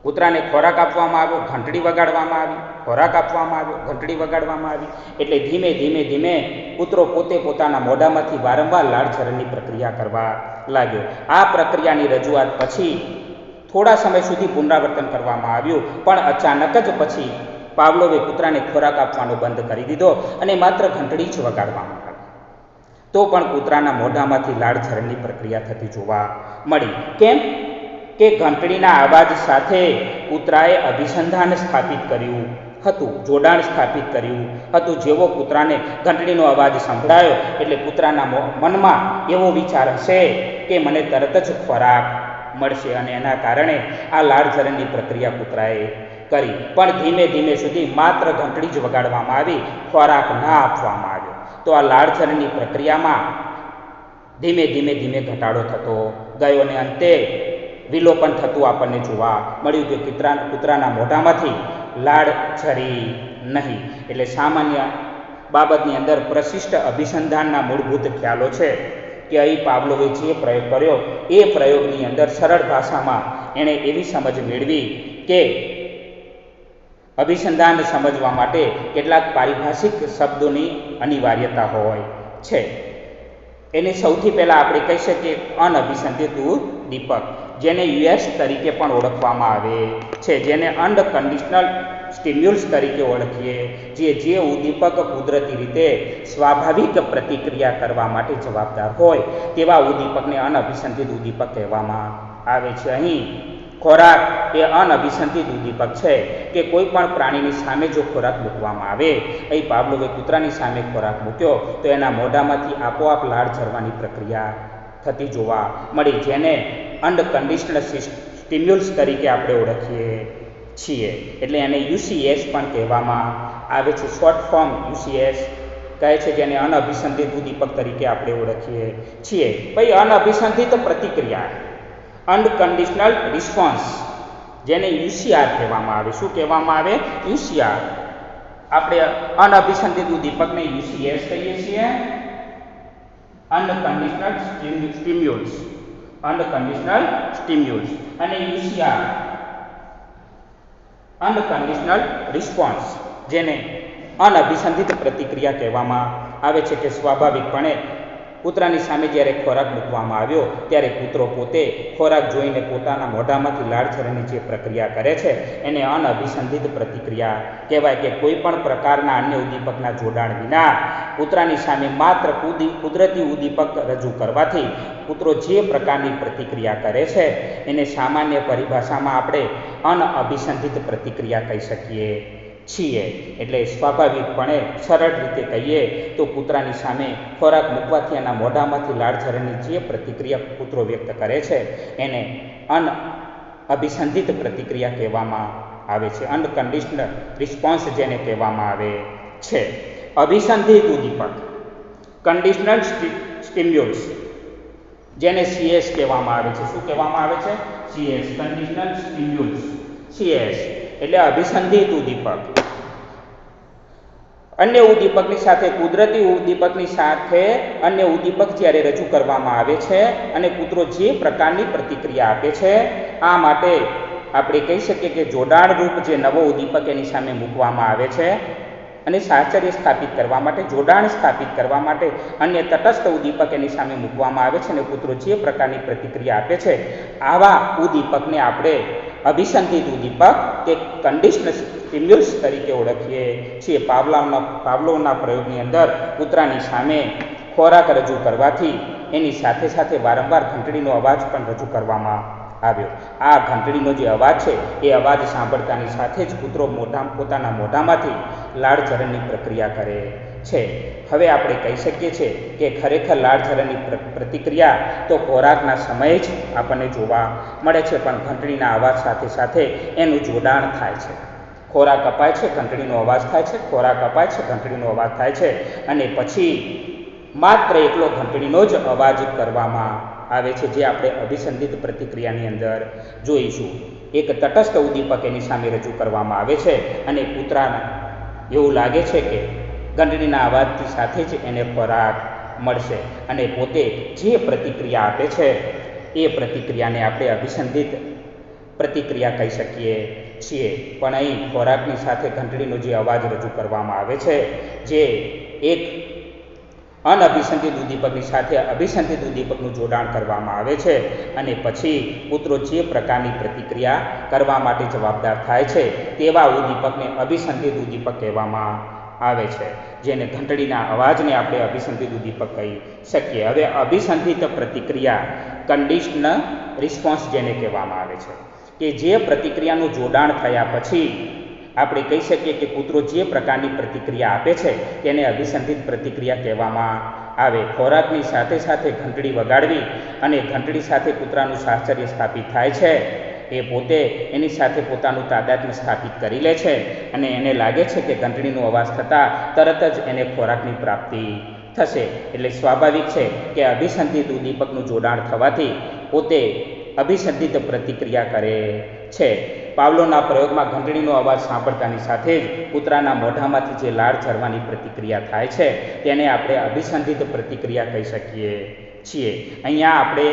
કૂતરાને ખોરાક આપવામાં આવ્યો, ઘંટડી વગાડવામાં આવી, ખોરાક આપવામાં આવ્યો, ઘંટડી વગાડવામાં આવી. એટલે ધીમે ધીમે ધીમે કૂતરો પોતે પોતાના મોઢામાંથી વારંવાર લાળઝરણની પ્રક્રિયા કરવા લાગ્યો. આ પ્રક્રિયાની રજૂઆત પછી થોડા સમય સુધી પુનરાવર્તન કરવામાં આવ્યું, પણ અચાનક જ પછી પાવલોવે કૂતરાને ખોરાક આપવાનો બંધ કરી દીધો અને માત્ર ઘંટડી જ વગાડવામાં આવી. તો પણ કૂતરાના મોઢામાંથી લાળઝરણની પ્રક્રિયા થતી જોવા મળી. કેમ કે ઘંટડીના અવાજ સાથે કૂતરાએ અભિસંધાન સ્થાપિત કર્યું હતું, જોડાણ સ્થાપિત કર્યું હતું. જેવો કૂતરાને ઘંટડીનો અવાજ સંભળાયો એટલે કૂતરાના મનમાં એવો વિચાર હશે કે મને તરત જ ખોરાક મળશે અને એના કારણે આ લાળઝરણની પ્રક્રિયા કૂતરાએ કરી. પણ ધીમે ધીમે સુધી માત્ર ઘંટડી જ વગાડવામાં આવી, ખોરાક ના આપવામાં આવ્યો. તો આ લાળઝરણની પ્રક્રિયામાં ધીમે ધીમે ધીમે ઘટાડો થતો ગયો અને અંતે વિલોપન થતું આપણને જોવા મળ્યું કે કૂતરાના મોઢામાંથી લાળ ઝરી નહીં. એટલે સામાન્ય બાબતની અંદર પ્રશિષ્ટ અભિસંધાનના મૂળભૂત ખ્યાલો છે કે અહીં પાવલોવે જે પ્રયોગ કર્યો એ પ્રયોગની અંદર સરળ ભાષામાં એણે એવી સમજ મેળવી કે અભિસંધાન સમજવા માટે કેટલાક પારિભાષિક શબ્દોની અનિવાર્યતા હોય છે. એને સૌથી પહેલાં આપણે કહી શકીએ અનઅભિસંધિત ઉદ્દીપક, જેને યુએસ તરીકે પણ ઓળખવામાં આવે છે, જેને અનકન્ડિશનલ સ્ટિમ્યુલ્સ તરીકે ઓળખીએ. જે ઉદ્દીપક કુદરતી રીતે સ્વાભાવિક પ્રતિક્રિયા કરવા માટે જવાબદાર હોય તેવા ઉદ્દીપકને અનઅભિસંધિત ઉદ્દીપક કહેવામાં આવે છે. અહીં ખોરાક એ અનઅભિસંધિત ઉદ્દીપક છે કે કોઈ પણ પ્રાણીની સામે જો ખોરાક મૂકવામાં આવે, અહીં પાવલોવે કૂતરાની સામે ખોરાક મૂક્યો તો એના મોઢામાંથી આપોઆપ લાળ ઝરવાની પ્રક્રિયા થતી જોવા મળી, જેને અનકન્ડિશનલ સ્ટિમ્યુલ્સ તરીકે આપણે ઓળખીએ છીએ. એટલે એને યુસીએસ પણ કહેવામાં આવે છે. શોર્ટ ફોર્મ યુસીએસ કહે છે, જેને અનઅભિસંધિત ઉદ્દીપક તરીકે આપણે ઓળખીએ છીએ. ભાઈ અનઅભિસંધિત પ્રતિક્રિયા અનકન્ડિશનલ રિસ્પોન્સ, જેને યુસીઆર કહેવામાં આવે. શું કહેવામાં આવે? યુસીઆર. આપણે અનઅભિસંધિત ઉદ્દીપકને યુસીએસ કહીએ છીએ. Unconditional stimulus, unconditional stimulus. અને યુસીઆર અનકન્ડિશનલ રિસ્પોન્સ, જેને અનઅભિસંધિત પ્રતિક્રિયા કહેવામાં આવે છે કે સ્વાભાવિકપણે કૂતરાની સામે જ્યારે ખોરાક મૂકવામાં આવ્યો ત્યારે કૂતરો પોતે ખોરાક જોઈને પોતાના મોઢામાંથી લાળ ઝરવાની જે પ્રક્રિયા કરે છે એને અનઅભિસંધિત પ્રતિક્રિયા કહેવાય. કે કોઈ પણ પ્રકારના અન્ય ઉદ્દીપકના જોડાણ વિના કૂતરાની સામે માત્ર કુદરતી ઉદ્દીપક રજૂ કરવાથી કૂતરો જે પ્રકારની પ્રતિક્રિયા કરે છે એને સામાન્ય પરિભાષામાં આપણે અનઅભિસંધિત પ્રતિક્રિયા કહી શકીએ છીએ. એટલે સ્વાભાવિકપણે સરળ રીતે કહીએ તો કૂતરાની સામે ખોરાક મૂકવાથી એના મોઢામાંથી લાળ ઝરવાની જે પ્રતિક્રિયા કૂતરો વ્યક્ત કરે છે એને અનઅભિસંધિત પ્રતિક્રિયા કહેવામાં આવે છે. અનકન્ડિશનલ રિસ્પોન્સ જેને કહેવામાં આવે છે. અભિસંધિત ઉદ્દીપક, કન્ડિશનલ સ્ટિમ્યુલ્સ, જેને CS કહેવામાં આવે છે. શું કહેવામાં આવે છે? CS, કન્ડિશનલ સ્ટિમ્યુલ્સ, CS એટલે અભિસંધિત ઉદ્દીપક. અન્ય ઉદ્દીપકની સાથે કુદરતી ઉદ્દીપકની સાથે અન્ય ઉદ્દીપક જ્યારે રજૂ કરવામાં આવે છે અને કૂતરો જે પ્રકારની પ્રતિક્રિયા આપે છે, આ માટે આપણે કહી શકીએ કે જોડાણરૂપ જે નવો ઉદ્દીપક એની સામે મૂકવામાં આવે છે અને સાહચર્ય સ્થાપિત કરવા માટે, જોડાણ સ્થાપિત કરવા માટે અન્ય તટસ્થ ઉદ્દીપક એની સામે મૂકવામાં આવે છે અને કૂતરો જે પ્રકારની પ્રતિક્રિયા આપે છે આવા ઉદ્દીપકને આપણે અભિસંધિત ઉદ્દીપક કે કન્ડિશનલ સ્ટિમ્યુલ્સ તરીકે ઓળખીએ છીએ. પાવલોવના પ્રયોગની અંદર કૂતરાની સામે ખોરાક રજૂ કરવાથી એની સાથે સાથે વારંવાર ઘંટડીનો અવાજ પણ રજૂ કરવામાં આવ્યો. આ ઘંટડીનો જે અવાજ છે એ અવાજ સાંભળતાની સાથે જ કૂતરો પોતાના મોઢામાંથી લાળ ઝરવાની પ્રક્રિયા કરે છે. હવે આપણે કહી શકીએ છીએ કે ખરેખર લાળ ઝરવાની પ્રતિક્રિયા તો ખોરાકના સમયે જ આપણને જોવા મળે છે, પણ ઘંટડીના અવાજ સાથે સાથે એનું જોડાણ થાય છે. ખોરાક અપાય છે, ઘંટડીનો અવાજ થાય છે, ખોરાક અપાય છે, ઘંટડીનો અવાજ થાય છે અને પછી માત્ર એકલો ઘંટડીનો જ અવાજ કરવામાં આવે છે, જે આપણે અભિસંધિત પ્રતિક્રિયાની અંદર જોઈશું. એક તટસ્થ ઉદ્દીપક એની સામે રજૂ કરવામાં આવે છે અને કૂતરાને એવું લાગે છે કે ઘંટડીના અવાજની સાથે જ એને ખોરાક મળશે અને પોતે જે પ્રતિક્રિયા આપે છે એ પ્રતિક્રિયાને આપણે અભિસંધિત પ્રતિક્રિયા કહી શકીએ છીએ. પણ અહીં ખોરાકની સાથે ઘંટડીનો જે અવાજ રજૂ કરવામાં આવે છે, જે એક અનઅભિસંધિત ઉદ્દીપકની સાથે અભિસંધિત ઉદ્દીપકનું જોડાણ કરવામાં આવે છે અને પછી કૂતરો જે પ્રકારની પ્રતિક્રિયા કરવા માટે જવાબદાર થાય છે તેવા ઉદ્દીપકને અભિસંધિત ઉદ્દીપક કહેવામાં આવે છે, જેને ઘંટડીના અવાજને આપણે અભિસંધિત ઉદ્દીપક કહી શકીએ. હવે અભિસંધિત પ્રતિક્રિયા, કન્ડિશનલ રિસ્પોન્સ જેને કહેવામાં આવે છે, કે જે પ્રતિક્રિયાનું જોડાણ થયા પછી આપણે કહી શકીએ કે કૂતરો જે પ્રકારની પ્રતિક્રિયા આપે છે તેને અભિસંધિત પ્રતિક્રિયા કહેવામાં આવે. ખોરાકની સાથે સાથે ઘંટડી વગાડવી અને ઘંટડી સાથે કૂતરાનું સાહચર્ય સ્થાપિત થાય છે. એ પોતે એની સાથે પોતાનું તાદાત્મ્ય સ્થાપિત કરી લે છે અને એને લાગે છે કે ઘંટડીનો અવાજ થતાં તરત જ એને ખોરાકની પ્રાપ્તિ થશે. એટલે સ્વાભાવિક છે કે અભિસંધિત ઉદ્દીપકનું જોડાણ થવાથી પોતે અભિસંધિત પ્રતિક્રિયા કરે છે. પાવલોના પ્રયોગમાં ઘંટડીનો અવાજ સાંભળતાની સાથે જ કૂતરાના મોઢામાંથી જે લાળ ઝરવાની પ્રતિક્રિયા થાય છે તેને આપણે અભિસંધિત પ્રતિક્રિયા કહી શકીએ છીએ. અહીંયા આપણે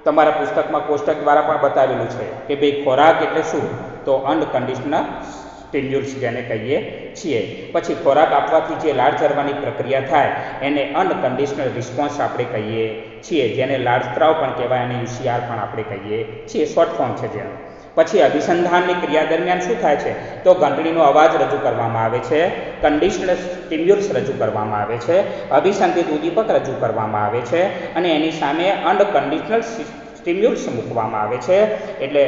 તમારા પુસ્તકમાં કોષ્ટક દ્વારા પણ બતાવેલું છે કે ભાઈ ખોરાક એટલે શું, તો અનકન્ડિશનલ સ્ટિમ્યુલ્સ જેને કહીએ છીએ. પછી ખોરાક આપવાથી જે લાળ ઝરવાની પ્રક્રિયા થાય એને અનકન્ડિશનલ રિસ્પોન્સ આપણે કહીએ છીએ, જેને લાળ સ્ત્રાવ પણ કહેવાય અને UCR પણ આપણે કહીએ છીએ, શોર્ટ ફોર્મ છે જેનું. પછી અભિસંધાનની ક્રિયા દરમિયાન શું થાય છે, તો ઘંટડીનો અવાજ રજૂ કરવામાં આવે છે, કન્ડિશનલ સ્ટિમ્યુલ્સ રજૂ કરવામાં આવે છે, અભિસંધિત ઉદ્દીપક રજૂ કરવામાં આવે છે અને એની સામે અનકન્ડિશનલ સ્ટિમ્યુલ્સ મૂકવામાં આવે છે. એટલે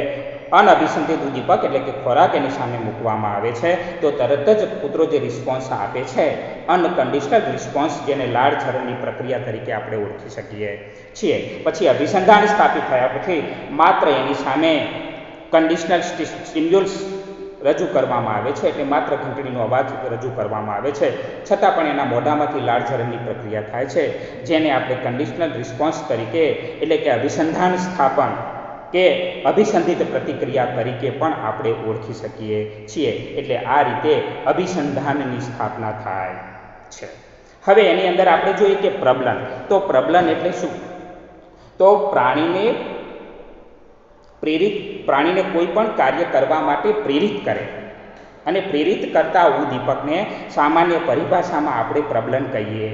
અનઅભિસંધિત ઉદ્દીપક એટલે કે ખોરાક એની સામે મૂકવામાં આવે છે તો તરત જ કૂતરો જે રિસ્પોન્સ આપે છે અનકન્ડિશનલ રિસ્પોન્સ, જેને લાળ ઝરવાની પ્રક્રિયા તરીકે આપણે ઓળખી શકીએ છીએ. પછી અભિસંધાન સ્થાપિત થયા પછી માત્ર એની સામે કન્ડિશનલ સ્ટિમ્યુલ્સ રજૂ કરવામાં આવે છે, એટલે માત્ર ઘંટડીનો અવાજ રજૂ કરવામાં આવે છે, છતાં પણ એના મોઢામાંથી લાળ ઝરવાની પ્રક્રિયા થાય છે, જેને આપણે કન્ડિશનલ રિસ્પોન્સ તરીકે એટલે કે અભિસંધાન સ્થાપન કે અભિસંધિત પ્રતિક્રિયા તરીકે પણ આપણે ઓળખી શકીએ છીએ. એટલે આ રીતે અભિસંધાનની સ્થાપના થાય છે. હવે એની અંદર આપણે જોઈએ કે પ્રબલન. તો પ્રબલન એટલે શું, તો પ્રાણીને કોઈ પણ કાર્ય કરવા માટે પ્રેરિત કરે અને પ્રેરિત કરતા ઉદ્દીપકને સામાન્ય પરિભાષામાં આપણે પ્રબલન કહીએ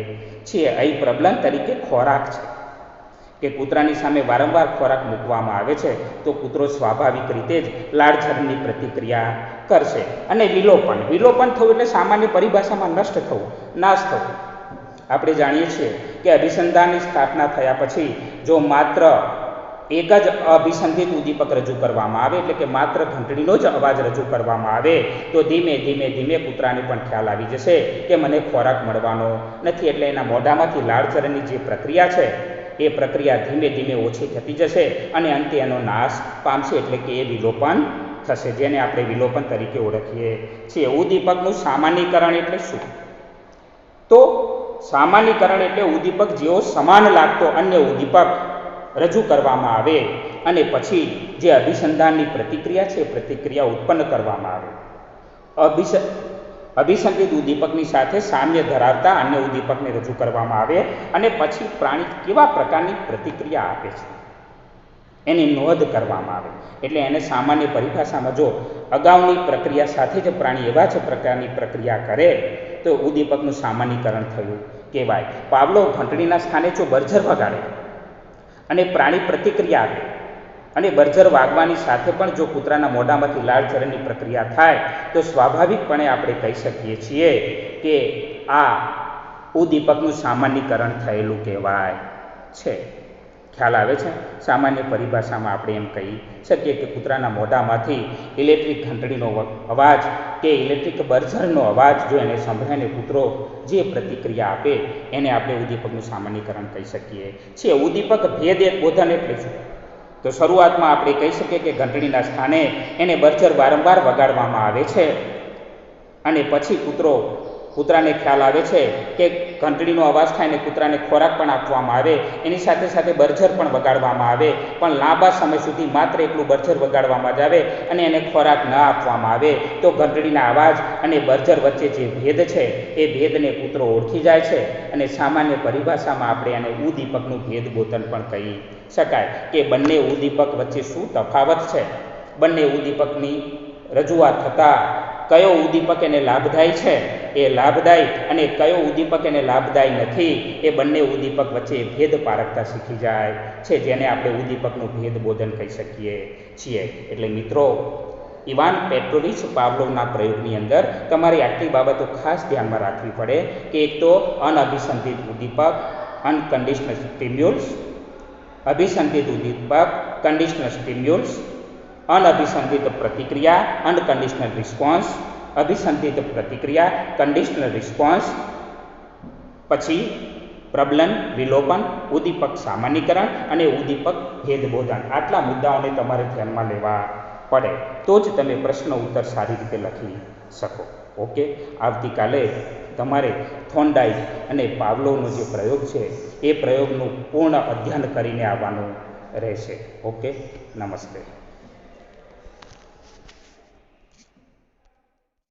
છીએ. અહીં પ્રબલન તરીકે ખોરાક છે કે કૂતરાની સામે વારંવાર ખોરાક મૂકવામાં આવે છે તો કૂતરો સ્વાભાવિક રીતે જ લાળઝરની પ્રતિક્રિયા કરશે. અને વિલોપન થવું એટલે સામાન્ય પરિભાષામાં નષ્ટ થવું, નાશ થવું. આપણે જાણીએ છીએ કે અભિસંધાનની સ્થાપના થયા પછી જો માત્ર એક જ અભિસંધિત ઉદ્દીપક રજૂ કરવામાં આવે, એટલે કે માત્ર ઘંટડીનો જ અવાજ રજૂ કરવામાં આવે તો ધીમે ધીમે કૂતરાને પણ ખ્યાલ આવી જશે કે મને ખોરાક મળવાનો નથી. એટલે એના મોઢામાંથી લાળઝરની જે પ્રક્રિયા છે એ પ્રક્રિયા ધીમે ધીમે ઓછી થતી જશે અને અંતે એનો નાશ પામશે, એટલે કે એ વિલોપન થશે, જેને આપણે વિલોપન તરીકે ઓળખીએ છીએ. ઉદ્દીપકનું સામાન્યીકરણ એટલે શું? તો સામાન્યીકરણ એટલે ઉદ્દીપક જેવો સમાન લાગતો અન્ય ઉદ્દીપક રજૂ કરવામાં આવે અને પછી જે અભિસંધાનની પ્રતિક્રિયા છે પ્રતિક્રિયા ઉત્પન્ન કરવામાં આવે. અભિસંધિત ઉદ્દીપકની સાથે સામ્ય ધરાવતા અન્ય ઉદ્દીપકને રજૂ કરવામાં આવે અને પછી પ્રાણી કેવા પ્રકારની પ્રતિક્રિયા આપે છે એની નોંધ કરવામાં આવે. એટલે એને સામાન્ય પરિભાષામાં જો અગાઉની પ્રક્રિયા સાથે જ પ્રાણી એવા જ પ્રકારની પ્રક્રિયા કરે તો ઉદ્દીપકનું સામાન્યીકરણ થયું કહેવાય. પાવલોવ ઘંટડીના સ્થાને જો બર્જર વગાડે અને પ્રાણી પ્રતિક્રિયા આપે અને બર્જર વાગવાની સાથે પણ જો કૂતરાના મોઢામાંથી લાળઝરની પ્રક્રિયા થાય તો સ્વાભાવિકપણે આપણે કહી શકીએ છીએ કે આ ઉદ્દીપકનું સામાન્યીકરણ થયેલું કહેવાય છે. ખ્યાલ આવે છે? સામાન્ય પરિભાષામાં આપણે એમ કહી શકીએ કે કૂતરાના મોઢામાંથી ઇલેક્ટ્રિક ઘંટડીનો અવાજ કે ઇલેક્ટ્રિક બર્જરનો અવાજ જો એને સંભળાઈને કૂતરો જે પ્રતિક્રિયા આપે એને આપણે ઉદ્દીપકનું સામાન્યીકરણ કહી શકીએ છીએ. ઉદ્દીપક ભેદ બોધન એટલે શું? તો શરૂઆતમાં આપણે કહી શકીએ કે ઘંટડીના સ્થાને એને બર્જર વારંવાર વગાડવામાં આવે છે અને પછી કૂતરાને ખ્યાલ આવે છે કે ઘંટડીનો અવાજ થાય ને કૂતરાને ખોરાક પણ આપવામાં આવે, એની સાથે સાથે બર્જર પણ વગાડવામાં આવે, પણ લાંબા સમય સુધી માત્ર એટલું બર્જર વગાડવામાં જ આવે અને એને ખોરાક ન આપવામાં આવે તો ઘંટડીના અવાજ અને બર્જર વચ્ચે જે ભેદ છે એ ભેદને કૂતરો ઓળખી જાય છે અને સામાન્ય પરિભાષામાં આપણે એને ઉદ્દીપકનું ભેદબોધન પણ કહી શકાય કે બંને ઉદ્દીપક વચ્ચે શું તફાવત છે, બંને ઉદ્દીપકની રજૂઆત થતાં કયો ઉદ્દીપક એને લાભદાયી છે એ લાભદાયી અને કયો ઉદ્દીપક એને લાભદાયી નથી એ બંને ઉદ્દીપક વચ્ચે ભેદ પારખતા શીખી જાય છે, જેને આપણે ઉદ્દીપકનું ભેદબોધન કહી શકીએ છીએ. એટલે મિત્રો, ઇવાન પેટ્રોવિચ પાવલોવના પ્રયોગની અંદર તમારે આટલી બાબતો ખાસ ધ્યાનમાં રાખવી પડે કે એક તો અનઅભિસંધિત ઉદ્દીપક અનકન્ડિશનલ સ્ટિમ્યુલ્સ, અભિસંધિત ઉદ્દીપક કન્ડિશનલ સ્ટિમ્યુલ્સ, અનઅભિસંધિત પ્રતિક્રિયા અનકન્ડિશનલ રિસ્પોન્સ, અભિસંધિત પ્રતિક્રિયા કન્ડિશનલ રિસ્પોન્સ, પછી પ્રબલન, વિલોપન, ઉદ્દીપક સામાન્યીકરણ અને ઉદ્દીપક ભેદબોધન. આટલા મુદ્દાઓને તમારે ધ્યાનમાં લેવા પડે તો જ તમે પ્રશ્ન ઉત્તર સારી રીતે લખી શકો. ઓકે, આવતીકાલે તમારે થોર્નડાઇક અને પાવલોવનો જે પ્રયોગ છે એ પ્રયોગનું પૂર્ણ અધ્યયન કરીને આવવાનું રહેશે. ઓકે, નમસ્તે.